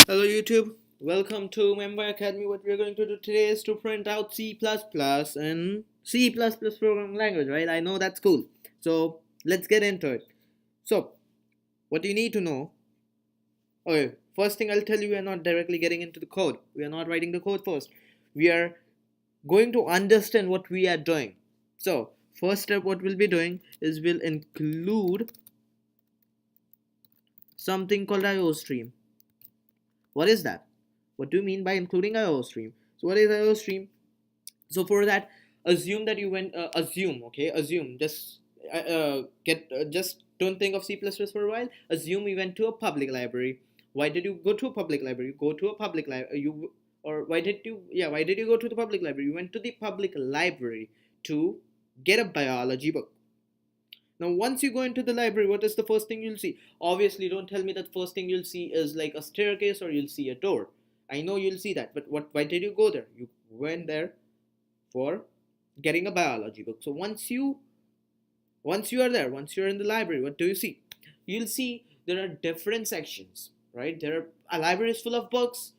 Hello YouTube, welcome to Member Academy. What we're going to do today is to print out C++ and C++ programming language, right? I know that's cool. So let's get into it. So what you need to know, okay, first thing I'll tell you, we are not directly getting into the code. We are not writing the code first. We are going to understand what we are doing. So first step what we'll be doing is we'll include something called IO stream. What is that? What do you mean by including IO stream? So what is IO stream? So for that, assume that you went assume just don't think of C++ for a while. Assume you went to a public library. Why did you go to a public library? You go to a public library, you or why did you go to the public library? You went to the public library to get a biology book. Now once you go into the library, what is the first thing you'll see? Obviously don't tell me that first thing you'll see is like a staircase or you'll see a door. I know you'll see that, but why did you go there? You went there for getting a biology book. So once you're in the library, what do you see? You'll see there are different sections, right? A library is full of books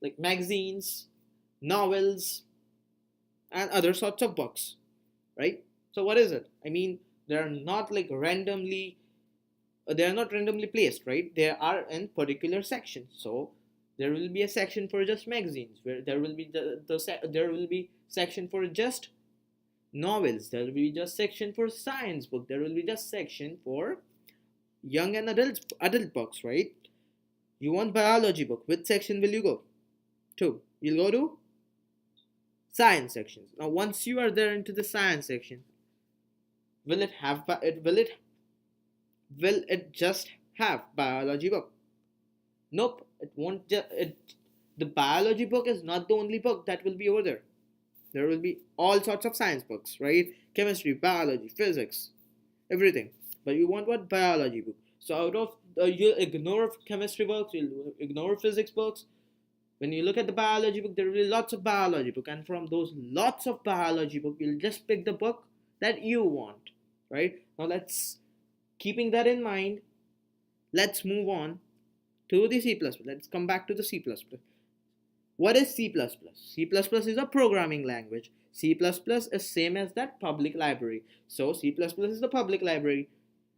like magazines, novels, and other sorts of books, right? So what is it? I mean, they are not like randomly they are not randomly placed, right? They are in particular sections. So there will be a section for just magazines, where there will be there will be section for just novels, there will be just section for science book, there will be just section for young and adult books, right? You want biology book, which section will you go to? You'll go to science sections. Now once you are there into the science section, will it have will it just have biology book? Nope, it won't the biology book is not the only book that will be over there. There will be all sorts of science books, right? Chemistry, biology, physics, everything. But you want what? Biology book. So out of you'll ignore chemistry books, you'll ignore physics books. When you look at the biology book, there will be lots of biology book, and from those lots of biology book, you'll just pick the book that you want, right? Now let's keeping that in mind. Let's move on to the C++. Let's come back to the C++. What is C++? C++ is a programming language. C++ is same as that public library. So C++ is the public library.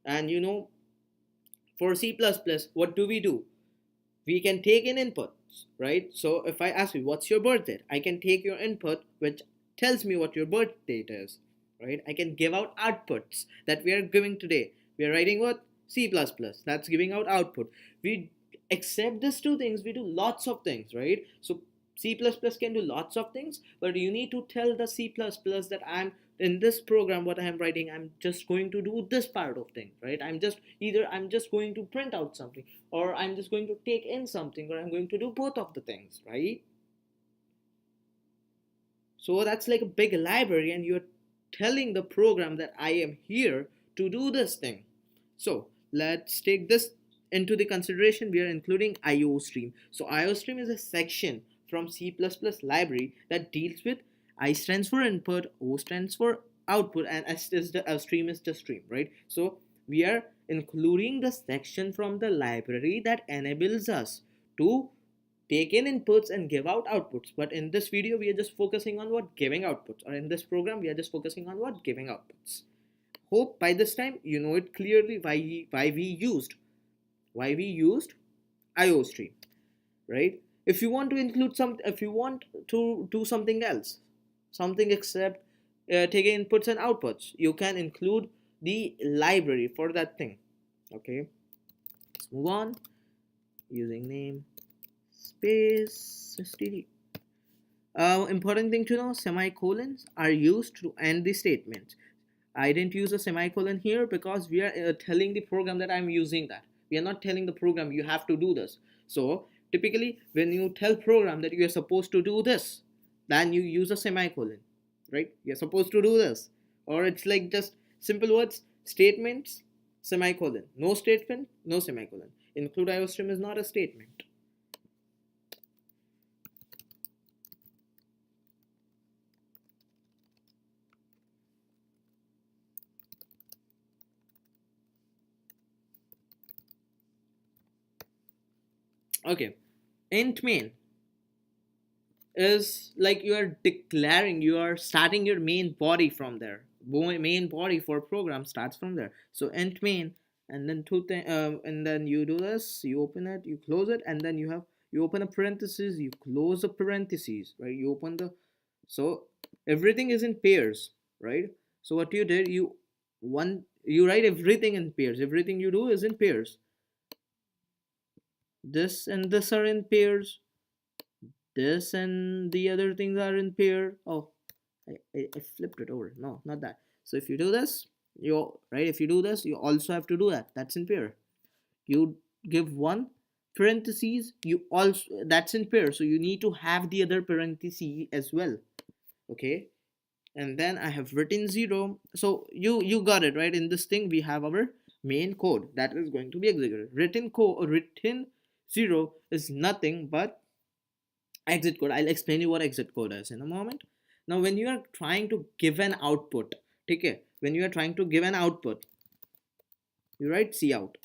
And you know, for C++, what do? We can take in inputs, right? So if I ask you, what's your birth date? I can take your input, which tells me what your birth date is, right? I can give out outputs that we are giving today. We are writing what? C++. That's giving out output. We except these two things, we do lots of things, right? So C++ can do lots of things, but you need to tell the C++ that I'm in this program, what I am writing, I'm just going to do this part of thing, right? I'm just going to print out something, or I'm just going to take in something, or I'm going to do both of the things, right? So that's like a big library, and you're telling the program that I am here to do this thing. So let's take this into the consideration. We are including IO stream. So IO stream is a section from C++ library that deals with I stands for input, O stands for output, and S is the stream is the stream, right? So we are including the section from the library that enables us to take in inputs and give out outputs. But in this video, we are just focusing on what giving outputs, or in this program, we are just focusing on what giving outputs. Hope by this time you know it clearly why we used IO stream, right? If you want to include if you want to do something else, something except taking inputs and outputs, you can include the library for that thing. Okay, let's move on. Using name space std. Important thing to know, semicolons are used to end the statement. I didn't use a semicolon here because we are telling the program that I'm using that. We are not telling the program you have to do this. So typically when you tell program that you are supposed to do this, then you use a semicolon, right? You're supposed to do this. Or it's like just simple words, statements, semicolon. No statement, no semicolon. Include IOStream is not a statement. Okay, int main is like you are declaring, you are starting your main body from there. Main body for program starts from there. So int main, and then and then you do this, you open it, you close it, and then you open a parenthesis, you close a parenthesis, right? You open the, so everything is in pairs, right? So what you did, you write everything in pairs, everything you do is in pairs. This and this are in pairs, this and the other things are in pair. Oh, I flipped it over. No, not that. So if you do this, you right, if you do this, you also have to do that. That's in pair. You give one parentheses, you also, that's in pair, so you need to have the other parentheses as well. Okay, and then I have written 0. So you got it, right? In this thing we have our main code that is going to be executed. Written 0 is nothing but exit code. I'll explain you what exit code is in a moment. Now when you are trying to give an output, okay, when you are trying to give an output, you write cout,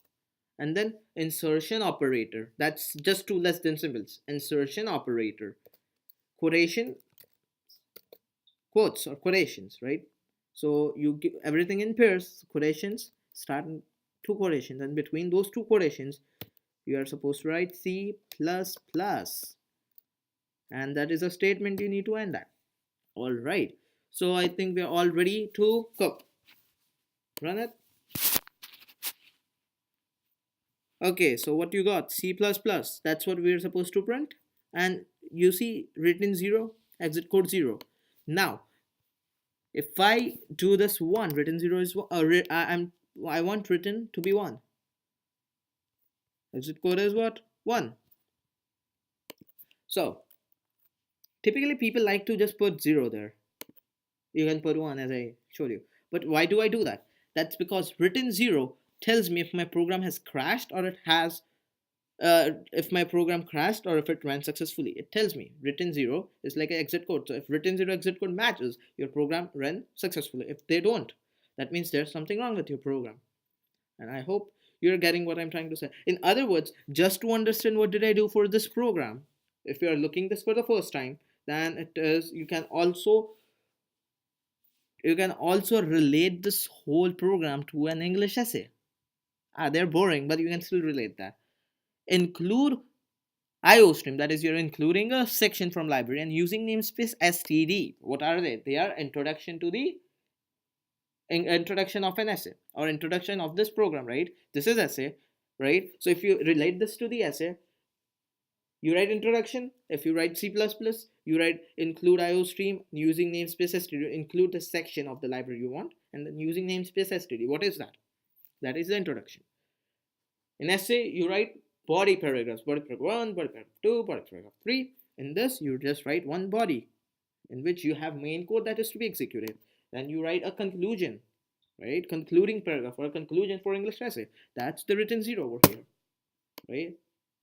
and then insertion operator, that's just two less than symbols. Insertion operator, quotation, quotes or quotations, right? So you give everything in pairs, quotations, start in two quotations, and between those two quotations you are supposed to write C++, and that is a statement you need to end at. All right, so I think we're all ready to cook. Run it. Okay, so what you got? C++, that's what we're supposed to print, and you see written 0, exit code 0. Now if I do this 1, written 0 is 1, I want written to be 1, exit code is what? 1. So typically people like to just put 0 there. You can put 1 as I showed you, but why do I do that? That's because written 0 tells me if my program has crashed or it has if my program crashed or if it ran successfully. It tells me written 0 is like an exit code. So if written 0 exit code matches, your program ran successfully. If they don't, that means there's something wrong with your program. And I hope you're getting what I'm trying to say. In other words, just to understand what did I do for this program, if you are looking this for the first time, then it is, you can also relate this whole program to an English essay. They're boring, but you can still relate that. Include IOStream, that is, you're including a section from library, and using namespace std. What are they? They are introduction to the introduction of an essay, or introduction of this program, right? This is essay, right? So if you relate this to the essay, you write introduction. If you write C++, you write include IOStream, using namespace std, include the section of the library you want, and then using namespace std. What is that? That is the introduction. In essay, you write body paragraphs, body paragraph 1, body paragraph 2, body paragraph 3. In this, you just write one body in which you have main code that is to be executed. Then you write a conclusion, right? Concluding paragraph or a conclusion for English essay. That's the written 0 over here, right?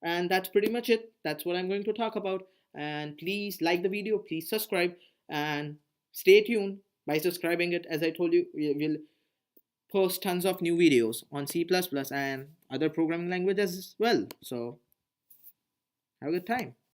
And that's pretty much it. That's what I'm going to talk about. And please like the video, please subscribe, and stay tuned. By subscribing it, as I told you, we will post tons of new videos on C++ and other programming languages as well. So have a good time.